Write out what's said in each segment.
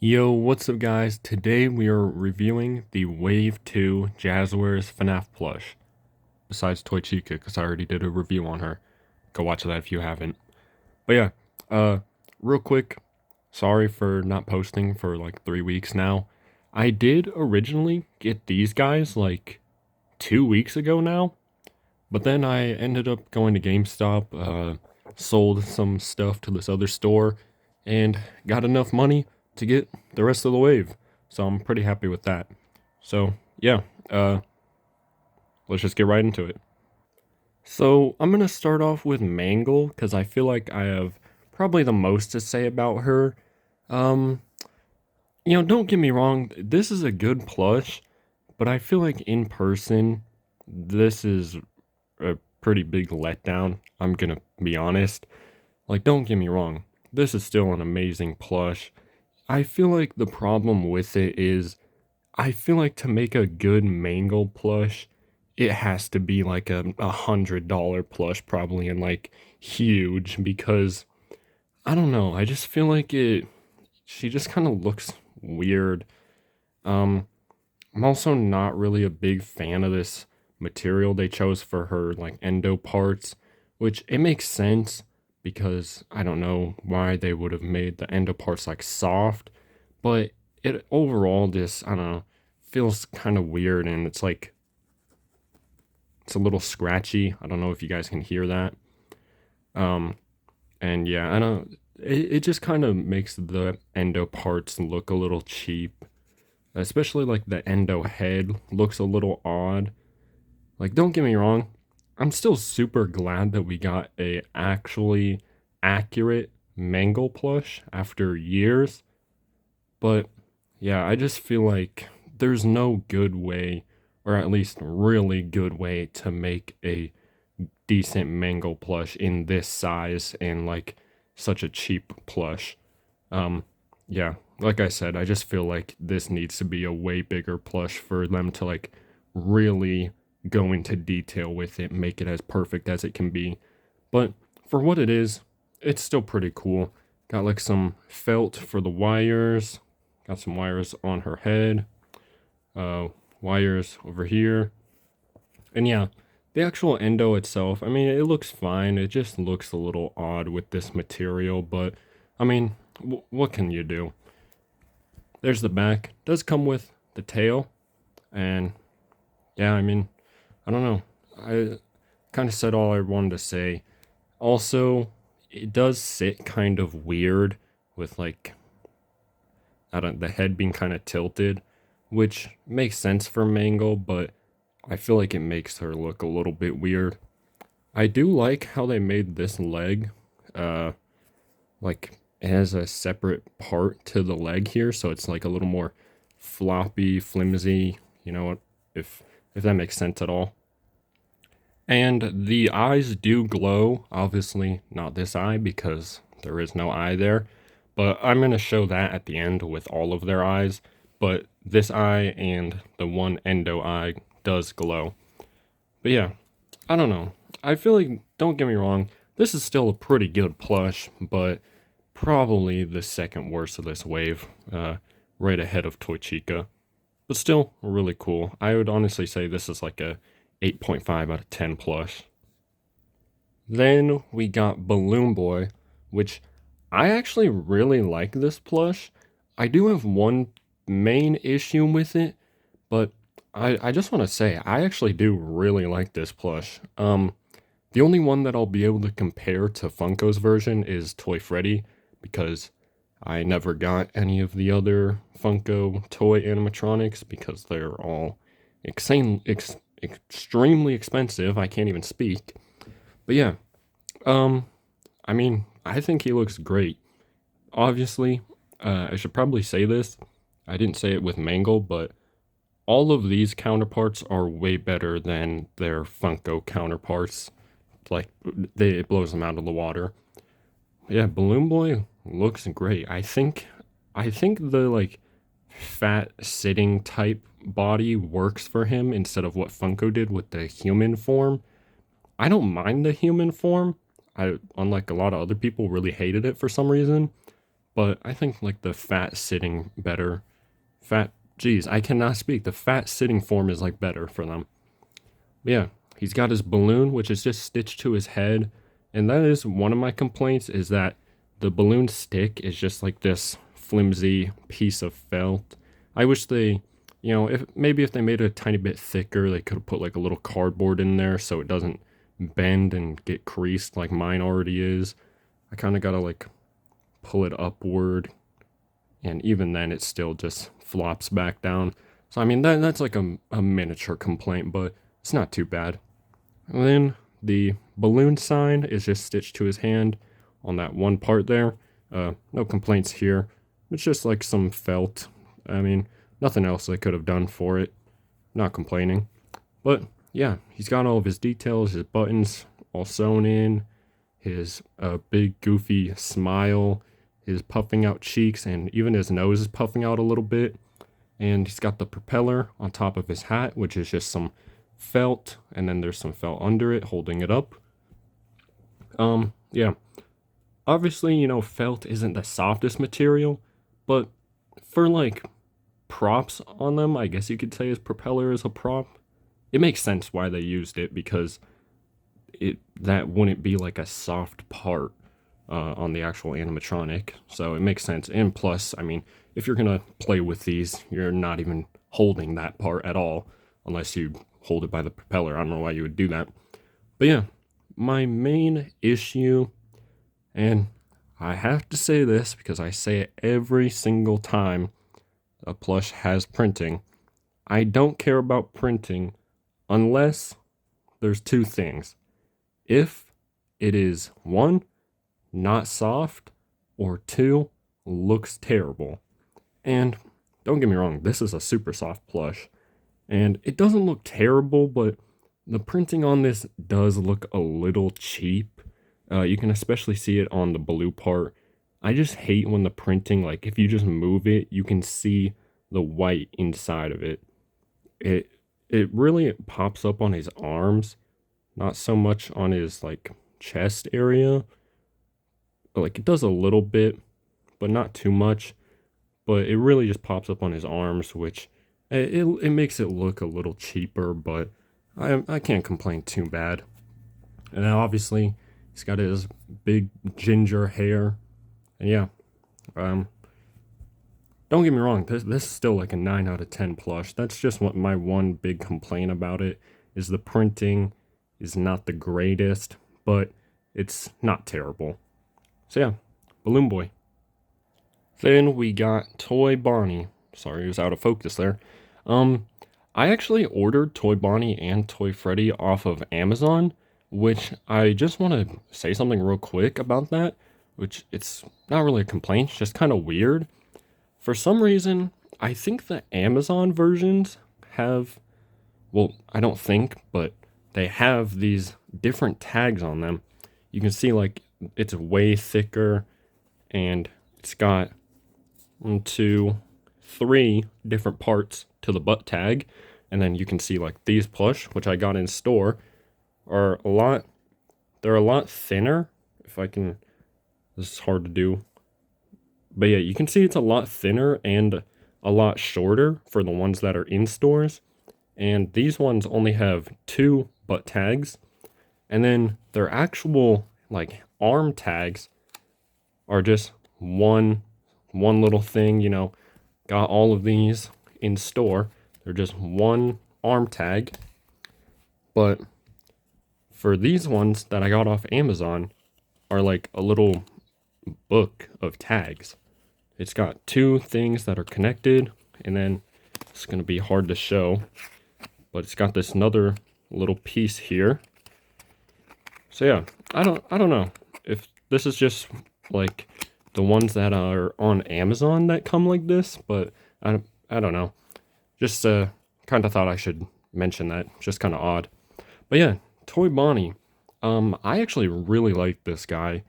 Yo, what's up guys? Today we are reviewing the Wave 2 Jazwares fnaf plush. Besides Toy Chica, because I already did a review on her. Go watch that if you haven't. But yeah, uh, real quick, sorry for not posting for like 3 weeks now. I did originally get these guys like 2 weeks ago now, but then I ended up going to GameStop, sold some stuff to this other store, and got enough money to get the rest of the wave. So I'm pretty happy with that. So yeah, uh, let's just get right into it. So I'm gonna start off with Mangle because I feel like I have probably the most to say about her. Um, don't get me wrong, this is a good plush, but I feel like in person, this is a pretty big letdown. I'm gonna be honest. Like, don't get me wrong, this is still an amazing plush. I feel like the problem with it is, I feel like to make a good Mangle plush, it has to be like a $100 plush, probably, and like huge because I don't know. I just feel like it. She just kind of looks weird. Um, I'm also not really a big fan of this material they chose for her like endo parts, which it makes sense because I don't know why they would have made the endo parts like soft, but it overall just I don't know, feels kind of weird and it's like it's a little scratchy. I don't know if you guys can hear that. Um and yeah, I don't it just kind of makes the endo parts look a little cheap, especially like the endo head looks a little odd. Like, don't get me wrong, I'm still super glad that we got a actually accurate Mangle plush after years, but yeah, I just feel like there's no good way, or at least really good way, to make a decent Mangle plush in this size and like such a cheap plush. Um, yeah, like I said, I just feel like this needs to be a way bigger plush for them to like really go into detail with it, make it as perfect as it can be. But for what it is, it's still pretty cool. Got like some felt for the wires, got some wires on her head, uh, wires over here. And yeah, the actual endo itself, I mean, it looks fine. It just looks a little odd with this material, but I mean, what can you do? There's the back. Does come with the tail, and yeah, I mean, I don't know. I kind of said all I wanted to say. Also, it does sit kind of weird with like I don't the head being kind of tilted, which makes sense for Mangle, but I feel like it makes her look a little bit weird. I do like how they made this leg, uh, like it has a separate part to the leg here, so it's like a little more floppy, flimsy. You know what? If that makes sense at all. And the eyes do glow. Obviously, not this eye because there is no eye there. But I'm going to show that at the end with all of their eyes. But this eye and the one endo eye does glow. But yeah, I don't know. I feel like, don't get me wrong, this is still a pretty good plush, but probably the second worst of this wave, right ahead of Toy Chica. But still, really cool. I would honestly say this is like a 8.5 out of 10 plush. Then we got Balloon Boy, which I actually really like this plush. I do have one main issue with it, but I just want to say I actually do really like this plush. The only one that I'll be able to compare to Funko's version is Toy Freddy because I never got any of the other Funko toy animatronics because they're all extremely expensive. I can't even speak. But yeah, um, I mean, I think he looks great. Obviously, I should probably say this. I didn't say it with Mangle, but all of these counterparts are way better than their Funko counterparts. Like, it blows them out of the water. Yeah, Balloon Boy looks great. I think the like fat sitting type body works for him instead of what Funko did with the human form. I don't mind the human form. I, unlike a lot of other people, really hated it for some reason. but I think like the fat sitting better. Geez, I cannot speak. The fat sitting form is like better for them. Yeah, he's got his balloon, which is just stitched to his head. And that is one of my complaints, is that the balloon stick is just like this flimsy piece of felt. I wish they, if they made it a tiny bit thicker, they could have put like a little cardboard in there so it doesn't bend and get creased like mine already is. I kind of gotta like pull it upward, and even then it still just flops back down. So I mean that's like a miniature complaint, but it's not too bad. And then the balloon sign is just stitched to his hand on that one part there. No complaints here. It's just like some felt. I mean, nothing else I could have done for it. Not complaining. But yeah, he's got all of his details, his buttons all sewn in, his big goofy smile, his puffing out cheeks, and even his nose is puffing out a little bit. And he's got the propeller on top of his hat, which is just some felt, and then there's some felt under it holding it up. Yeah. Obviously, felt isn't the softest material, but for like props on them, I guess you could say his propeller is a prop. It makes sense why they used it, because that wouldn't be like a soft part on the actual animatronic, so it makes sense. And plus, I mean, if you're gonna play with these, you're not even holding that part at all, unless you hold it by the propeller. I don't know why you would do that. But yeah, my main issue, and I have to say this because I say it every single time a plush has printing, I don't care about printing unless there's two things. If it is one, not soft, or two, looks terrible. And don't get me wrong, this is a super soft plush, and it doesn't look terrible, but the printing on this does look a little cheap. You can especially see it on the blue part. I just hate when the printing, like if you just move it, you can see the white inside of it. It really pops up on his arms, not so much on his like chest area. Like it does a little bit, but not too much. But it really just pops up on his arms, which it makes it look a little cheaper, but I can't complain too bad. And then obviously he's got his big ginger hair, and yeah, don't get me wrong, this is still like a 9 out of 10 plush. That's just what my one big complaint about it is. The printing is not the greatest, but it's not terrible. So yeah, Balloon Boy. Then we got Toy Bonnie. Sorry, it was out of focus there. I actually ordered Toy Bonnie and Toy Freddy off of Amazon, which I just want to say something real quick about that, which it's not really a complaint, it's just kind of weird. For some reason, I think the Amazon versions have, well, I don't think, but they have these different tags on them. You can see like it's way thicker, and it's got 1, 2, 3 different parts to the butt tag. And then you can see like these plush, which I got in store, are they're a lot thinner. If I can, this is hard to do. But yeah, you can see it's a lot thinner and a lot shorter for the ones that are in stores. And these ones only have 2 butt tags. And then their actual like arm tags are just one little thing, got all of these in store. They're just one arm tag. But for these ones that I got off Amazon are like a little book of tags. It's got 2 things that are connected, and then it's going to be hard to show, but it's got this another little piece here. So yeah, I don't know if this is just like the ones that are on Amazon that come like this, but I don't know. Just kind of thought I should mention that. Just kind of odd. But yeah, Toy Bonnie. I actually really like this guy.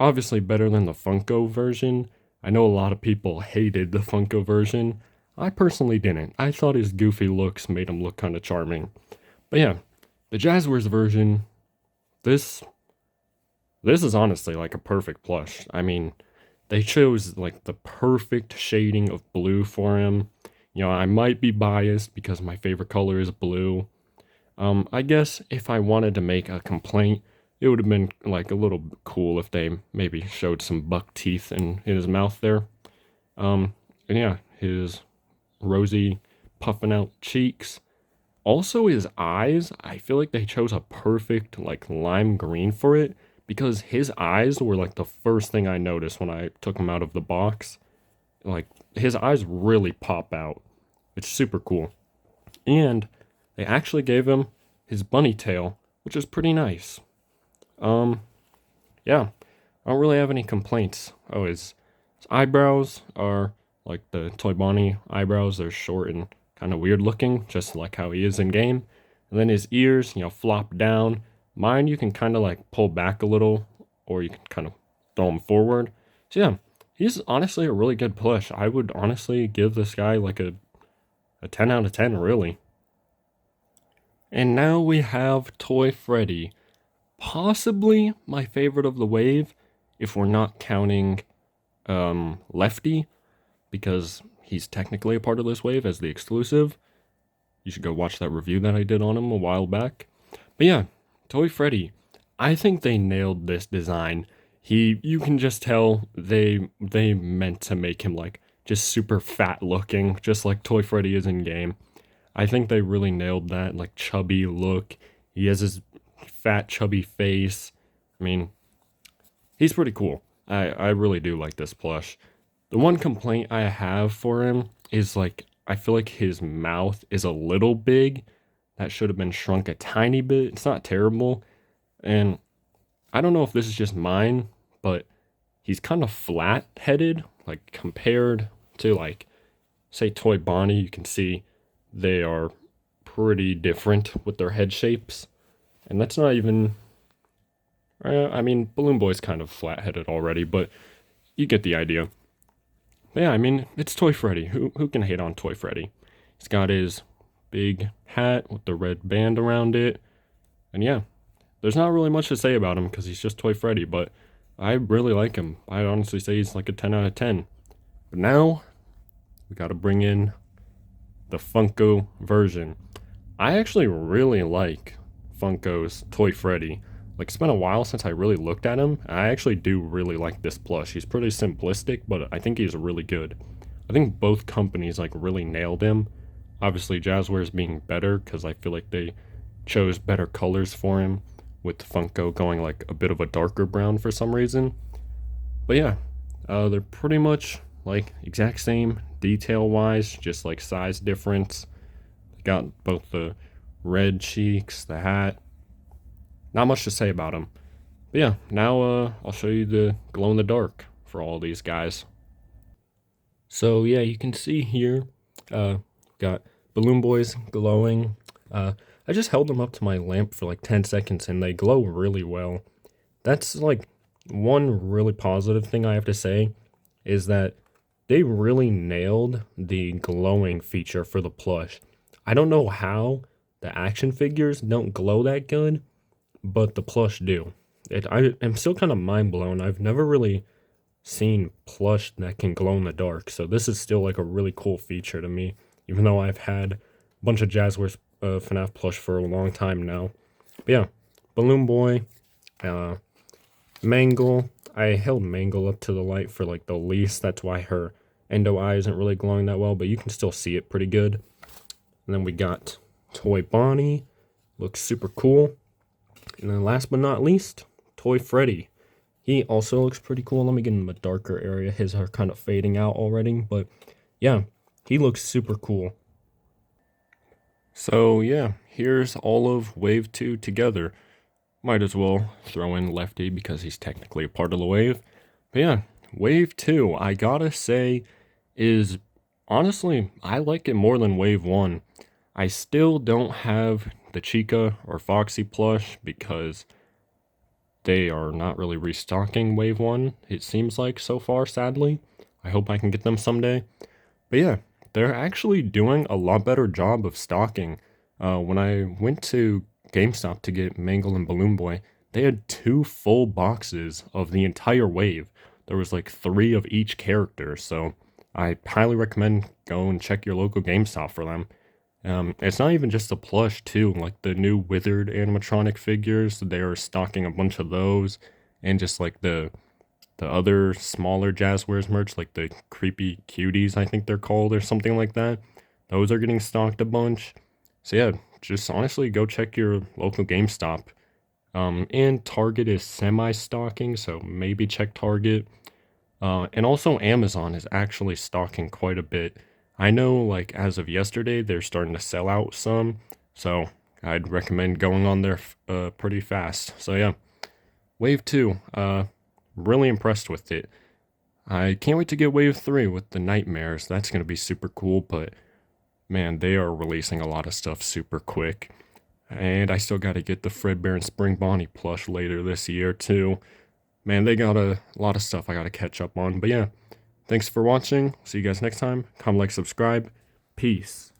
Obviously better than the Funko version. I know a lot of people hated the Funko version. I personally didn't. I thought his goofy looks made him look kind of charming. But yeah, the Jazwares version, this is honestly like a perfect plush. I mean, They chose like the perfect shading of blue for him. You know, I might be biased because my favorite color is blue. I guess if I wanted to make a complaint, it would have been like a little cool if they maybe showed some buck teeth in his mouth there. And yeah, his rosy, puffing out cheeks. Also, his eyes, I feel like they chose a perfect, like, lime green for it because his eyes were like the first thing I noticed when I took him out of the box. Like, his eyes really pop out. It's super cool. And they actually gave him his bunny tail, which is pretty nice. Um, yeah, I don't really have any complaints. Oh, his eyebrows are like the Toy Bonnie eyebrows. They're short and kind of weird looking, just like how he is in game. And then his ears, you know, flop down. Mine, you can kind of like pull back a little, or you can kind of throw them forward. So yeah, he's honestly a really good plush. I would honestly give this guy like a 10 out of 10, really. And now we have Toy Freddy. Possibly my favorite of the wave, if we're not counting Lefty, because he's technically a part of this wave as the exclusive. You should go watch that review that I did on him a while back. But yeah, Toy Freddy, I think they nailed this design. You can just tell they meant to make him like just super fat looking, just like Toy Freddy is in game. I think they really nailed that like chubby look. He has his fat chubby face. I mean, he's pretty cool. I really do like this plush. The one complaint I have for him is like I feel like his mouth is a little big. That should have been shrunk a tiny bit. It's not terrible. And I don't know if this is just mine, but he's kind of flat headed, like compared to like say Toy Bonnie, you can see they are pretty different with their head shapes. And that's not even I mean, Balloon Boy's kind of flat headed already, but you get the idea. But yeah, I mean, it's Toy Freddy. Who can hate on Toy Freddy? He's got his big hat with the red band around it. And yeah, there's not really much to say about him because he's just Toy Freddy, but I really like him. I'd honestly say he's like a 10 out of 10. But now, we gotta bring in the Funko version. I actually really like Funko's Toy Freddy. Like, it's been a while since I really looked at him. I actually do really like this plush. He's pretty simplistic, but I think he's really good. I think both companies, like, really nailed him. Obviously, Jazwares being better, because I feel like they chose better colors for him, with Funko going, like, a bit of a darker brown for some reason. But yeah, they're pretty much, like, exact same detail-wise, just, like, size difference. They got both the red cheeks, the hat. Not much to say about him. But yeah, now I'll show you the glow in the dark for all these guys. So yeah, you can see here, got Balloon Boys glowing. I just held them up to my lamp for like 10 seconds and they glow really well. That's like one really positive thing I have to say is that they really nailed the glowing feature for the plush. I don't know how the action figures don't glow that good, but the plush do. I am still kind of mind blown. I've never really seen plush that can glow in the dark, so this is still like a really cool feature to me, even though I've had a bunch of Jazwares FNAF plush for a long time now. But yeah, Balloon Boy, Mangle. I held Mangle up to the light for like the least. That's why her endo eye isn't really glowing that well, but you can still see it pretty good. And then we got Toy Bonnie. Looks super cool. And then last but not least, Toy Freddy. He also looks pretty cool. Let me get in a darker area. His are kind of fading out already, but yeah, he looks super cool. So yeah, here's all of Wave 2 together. Might as well throw in Lefty because he's technically a part of the wave. But yeah, Wave 2, I gotta say, is honestly, I like it more than Wave 1. I still don't have the Chica or Foxy plush because they are not really restocking Wave 1, it seems like so far, sadly. I hope I can get them someday. But yeah, they're actually doing a lot better job of stocking. When I went to GameStop to get Mangle and Balloon Boy, they had 2 full boxes of the entire wave. there was like 3 of each character, so I highly recommend go and check your local GameStop for them. It's not even just the plush too, like the new Withered animatronic figures, they're stocking a bunch of those, and just like the other smaller Jazwares merch, like the creepy cuties, I think they're called, or something like that. Those are getting stocked a bunch. So yeah, just honestly go check your local GameStop. And Target is semi-stocking, so maybe check Target. And also Amazon is actually stocking quite a bit. I know, like, as of yesterday, they're starting to sell out some, so I'd recommend going on there pretty fast. So yeah, Wave 2, really impressed with it. I can't wait to get Wave 3 with the Nightmares. That's going to be super cool, but man, they are releasing a lot of stuff super quick. And I still got to get the Fredbear and Spring Bonnie plush later this year, too. Man, they got a lot of stuff I got to catch up on. But yeah, thanks for watching. See you guys next time. Comment, like, subscribe. Peace.